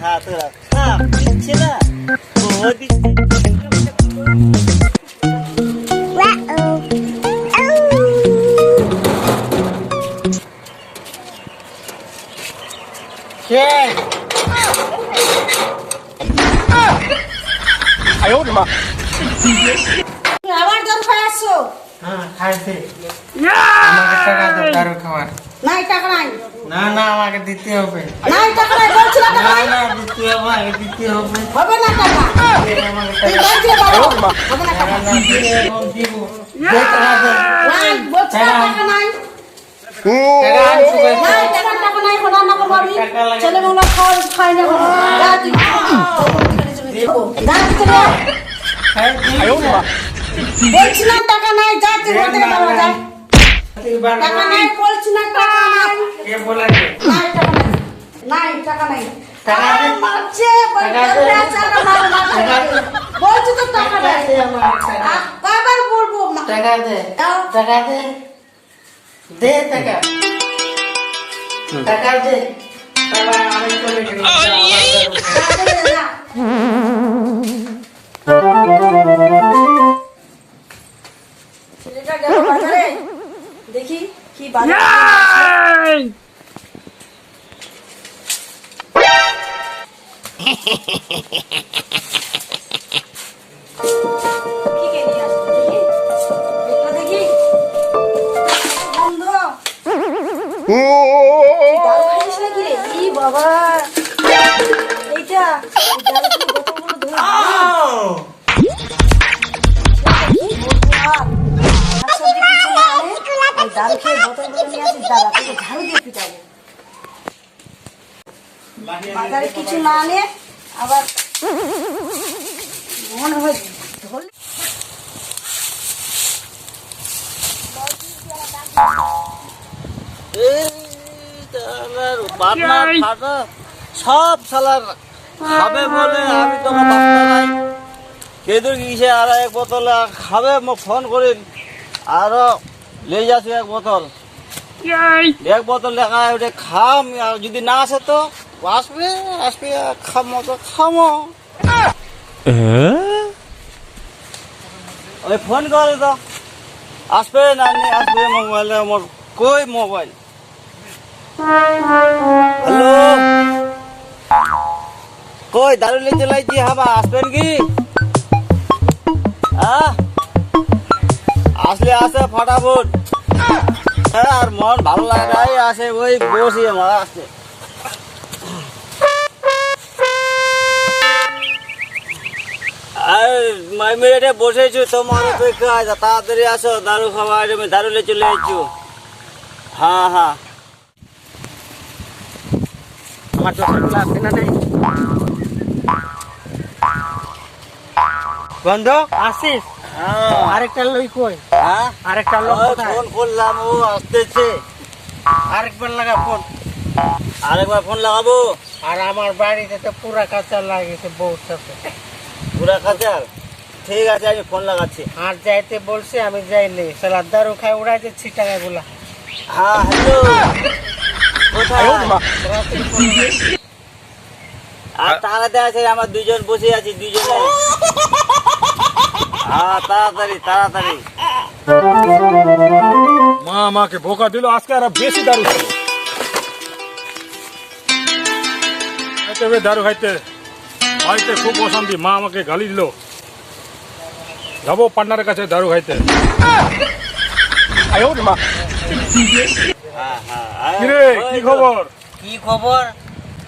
খা তোরা খা দিচ্ছে না ও দিচ্ছে কে আয়ো মা তুমি আবার দারু খাই আসছো? হ্যাঁ খাইছে আমাকে টাকা দাও দারু খাওয়ার নাই টাকা নাই। না না আমাকে দিতে হবে নাই টাকা নাই বলছি না, টাকা না নাই। না দিতে হবে আমাকে দিতে হবে হবে না টাকা। আমাকে তুমি টাকা বাড়ি থেকে বাড়ো। হবে না টাকা। না দিলে এখন দিব দে টাকা দে নাই বলছি না, টাকা নাই। টাকা আনছো নাই টাকা নাই, এখন রান্না করবো আমি। টাকা লাগে। ছেলেগুলো খাই না এখন। যা তুই। যা তুই চলে আয়। আয়ো মা বলছি না টাকা নাই, যা তুই ঘর থেকে বাড়ো, যা। টাকা নাই বলছি না, টাকা নাই। কে বলে নাই টাকা নাই। নাই টাকা নাই। টাকা দে। মারছে, বলছে টাকা দে। টাকা নাই। বলছি তো টাকা নাই। কয়বার বলবো মা? টাকা দে দাও। টাকা দে দে টাকা টাকা দে বাবা আমি চলে গেলাম টাকা দে, যা। ছেলেটা গেল বাজারে। দেখি কি বাজার কি কে নিয়ে আসলো দেখি। দেখো দেখি। বন্ধু, দারু খাইছিস নাকি রে? ই বাবা, এইটা এই দারু কি বোতলগুলো ধরে কি বলবো আর? শাকসবজি কিছু না আনে, ওই দারু খেয়ে বোতলগুলো নিয়ে আসিস, দাঁড়া তোকে ঝাড়ু দিয়ে পিটাবো। বাজারে কিছু না আনে আবার মনে হয় ধরলে পার্টনার ফাটা সব সালার খাবে বলে আমি তো আমার বাপ্তা নাই কেদুর গিয়েছে আর এক বোতল খাবে ফোন করিন আরো লে যাচ্ছি এক বোতল লেখা ওটা খাম আর যদি না আসে তো আসবে আসবে খামো তো খামো ওই ফোন করে তো আসবে না আসবে মোবাইলে আমার কই মোবাইল হ্যালো কই দারু নিয়ে চলাইছি হাবা আসবেন কি আসলে আসে ফটাফট আর মন ভালো লাগে নাই আসে ওই বসি আমার আসছে আর মেয়েটা বসেছো তোমার তো কাজ তাড়াতাড়ি আসো দারু খাওয়া আমি দারু নিয়ে চলে আসছো হ্যাঁ হ্যাঁ আমার দোকানগুলো আছে না নাই বন্ধ আসিস হ্যাঁ আরেকটা লই কই হ্যাঁ আরেকটা লোক কোথায়? ফোন করলাম ও আসতেছে আরেকবার লাগা ফোন আরেকবার ফোন লাগাবো আর আমার বাড়িতে তো পুরা কাঁচা লাগিয়েছে বউর সাথে পুরা কাচার ঠিক আছে আমি ফোন লাগাচ্ছি আর যাইতে বলছে আমি যাইনি সালা দারু খাই উড়াইতেছি টাকাগুলা হ্যাঁ হ্যালো কোথায় আর টাকাতে আছে আমার দুজন বসে আছি দুজনে হ্যাঁ তাড়াতাড়ি তাড়াতাড়ি মা আমাকে বোকা দিল আজকে আর বেশি দারু খেলো খাইতে দারু খাইতে বাড়িতে খুব অশান্তি মা আমাকে গালি দিল যাবো পার্টনারের কাছে দারু খাইতে আয়ো মা হ্যাঁ হ্যাঁ কিরে কি খবর কি খবর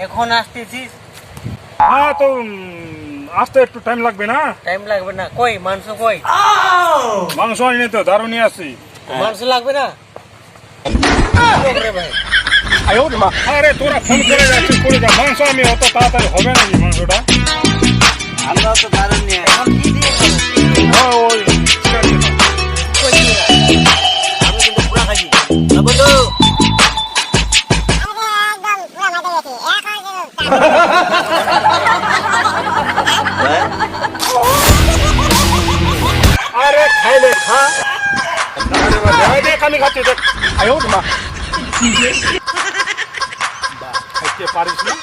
এখন আসতেছিস হ্যাঁ তো আসতে একটু টাইম লাগবে না টাইম লাগবে না কই মাংস কই মাংস আনি তো দারু নিয়ে আসছি মাংস লাগবে না রে ভাই আয়ো মা আরে তোরা ফোন করে যাচ্ছিস করে যা মাংস আমি অত তাড়াতাড়ি হবে নাকি মাংসটা আমরা তো দারুণ নিয়ে এখন কি দিয়ে খাবো? হ্যাঁ ওই ঠিক আছে না। কই দিয়ে? আমি কিন্তু পুরা খাইছি না বন্ধু আরে খাইলে খা আরে বাবা দেখ আমি খাচ্ছি দেখ আয়ো মা খাইতে পারিস না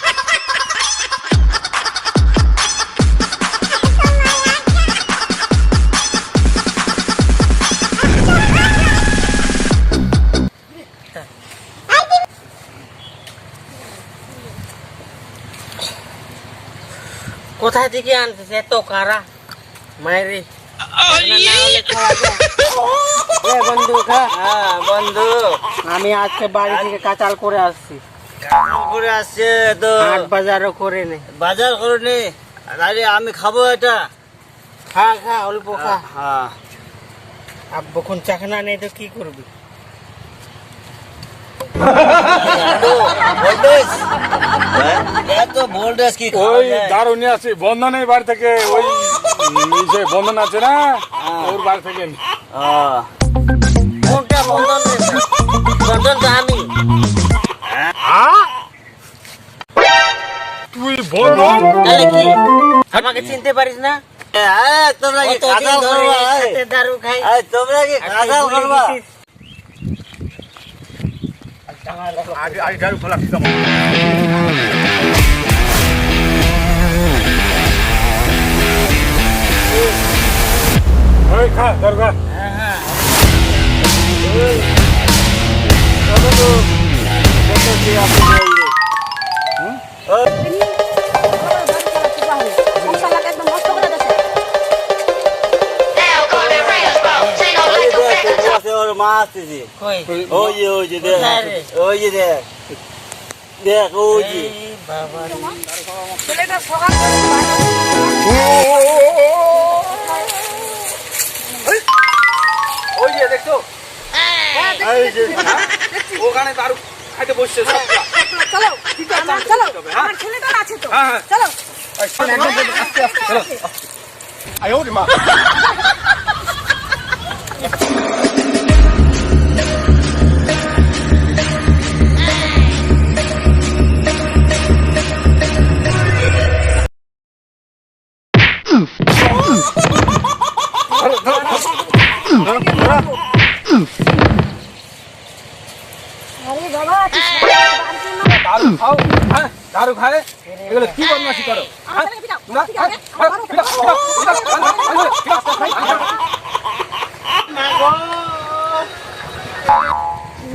কোথা থেকে আনছিস এত কারা মায়েরি না হলে খাওয়া যায়? এ বন্ধু খা। হ্যাঁ বন্ধু, আমি আজকে বাড়ি থেকে কাঁচাল করে আসছি, কেমন করে আসছে তো? হাট বাজারও করে নে। বাজার করনি? আরে আমি খাবো এটা। খা খা অল্প খা। হ্যাঁ আব্বুখন চাকনা নেই তো কি করবি? ভোল্টেজ, এত ভোল্টেজ কি খাওয়া ওই যায়? দারু নিয়ে আসছি বন্ধনের বাড়ি থেকে, ওই নিচে বন্ধন আছে না, ওর বাড়ি থেকে। আহ, কোনটা বন্ধন রে? বন্ধন তো আমি। তুই বন্ধন? তাহলে কি আমাকে চিনতে পারিস না? তোমরা কি কতদিন কাঁচাল ধরে করবা? একসাথে দারু খাই। তোমরা কি আর তুই কাঁচাল ভুলে করবা? গেছিস? আগে দারু খোলা খিতাম। ওই খা দারু খা। সংসারটাকে একদম নষ্ট করে দিয়েছে। ওর মা আসতেছে। কই? ওই যে দেখ, কোথায় রে? ওই যে দেখ, দেখ ওই যে। এই বাবা রে। ছেলেটা সকাল করে ওই যে দেখছো, এই যে, ওখানে দারু খাইতে বসছে সব। চলো চলো আমার ছেলেটা আছে তো, হ্যাঁ, হ্যাঁ। চলো। আয় ওরে মা। আরে বাবা দারু খাও, হ্যাঁ দারু খায়, এগুলো কি বদমাশি করো? আমার ছেলেকে পিটাও, না, পিটাও, হ্যাঁ, আমারও পিটাও, পিটাও, পিটাও, পিটাও।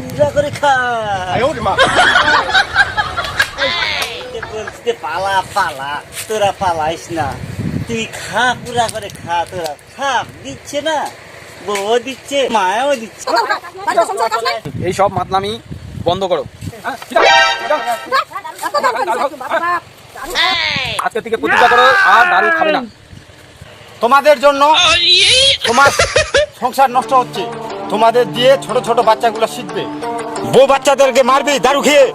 পুরা করে খা। আয় ওরে মা। বলতে পালা পালা, তোরা পালাইস না, তুই খা, পুরা করে খা, তোরা খা। দিচ্ছে না, বউ দিচ্ছে, মায়াও দিচ্ছে। বাড়িতে সংসার কাজ নাই? এই সব মাতলামি বন্ধ করো। হ্যাঁ, পিটাও, পিটাও। এত দাম করেছে, বাবা। আজকে থেকে প্রতিজ্ঞা করো আর দারু খাবে না। তোমাদের জন্য তোমার সংসার নষ্ট হচ্ছে, তোমাদের দিয়ে ছোট ছোট বাচ্চাগুলো শিখবে, বউ বাচ্চাদেরকে মারবি দারু খেয়ে।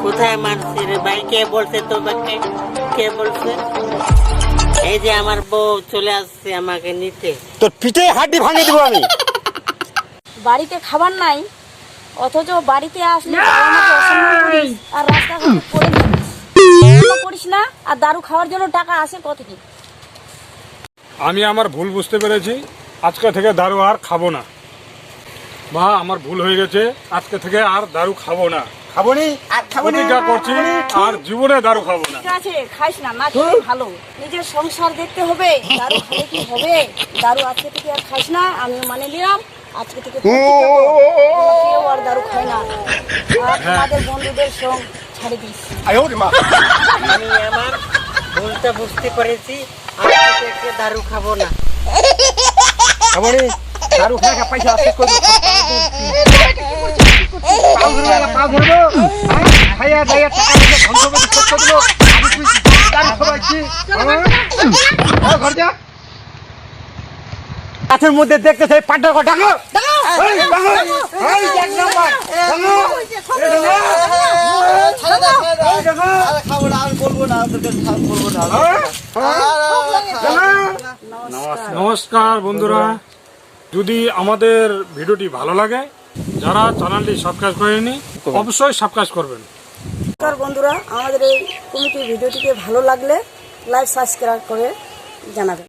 কোথায় মারছি রে ভাই? কে বলছে তোমাকে? কে বলছে? এই যে আমার বউ চলে আসছে আমাকে নিতে। তোর পিঠে হাড্ডি ভাঙিয়ে দেবো আমি। বাড়িতে খাবার নাই, অথচ বাড়িতে আসলে আমাকে অসম্মান করিস আর রাস্তাঘাটে পড়ে থাকিস। এগুলো করিস না, আর দারু খাওয়ার জন্য টাকা আসে কত কি? আমি আমার ভুল বুঝতে পেরেছি, আজকে থেকে দারু আর খাবো না। মা, আমার ভুল হয়ে গেছে, আজকে থেকে আর দারু খাবো না। খাবনি আর খাবনি। প্রতিজ্ঞা করছি আর জীবনে দারু খাবো না। ঠিক আছে, খাইস না, না খেলে ভালো। নিজের সংসার দেখতে হবে, দারু খেলে কি হবে? দারু আজকে থেকে আর খাইস না, আমিও মানে নিলাম। আজকে থেকে প্রতিজ্ঞা করো, কেউ আর দারু খায় না, আর তোমাদের বন্ধুদের সঙ্গ ছাড়ে দিস। আয় ওরে মা। আমি আমার ভুলটা বুঝতে পেরেছি, আজকে থেকে দারু খাবো না। খাবনি দারু খায় পয়সা শেষ করে দেবো। পাও ধরবো না, পাও ধরবো, খাইয়া দাইয়া টাকা পয়সা ধ্বংস করে শেষ করে দেবো। আমি তুই দারু খাওয়াচ্ছি, ঘর যা। গাছের মধ্যে দেখতে সেই পাটটা ডাঙো, এই ডাঙো, এই এক নাম্বার ডাঙো, এই ডাঙো, ছেড়ে দে, ছেড়ে দে। এই ডাঙো, আরে খাবো না, আমি বলবো না, তোকে বলবো না। নমস্কার বন্ধুরা, যদি আমাদের ভিডিওটি ভালো লাগে, যারা চ্যানেলটি সাবস্ক্রাইব করেনি অবশ্যই সাবস্ক্রাইব করবেন। নমস্কার বন্ধুরা, আমাদের এই কমিটির ভিডিওটিকে ভালো লাগলে লাইক সাবস্ক্রাইব করে জানাবেন।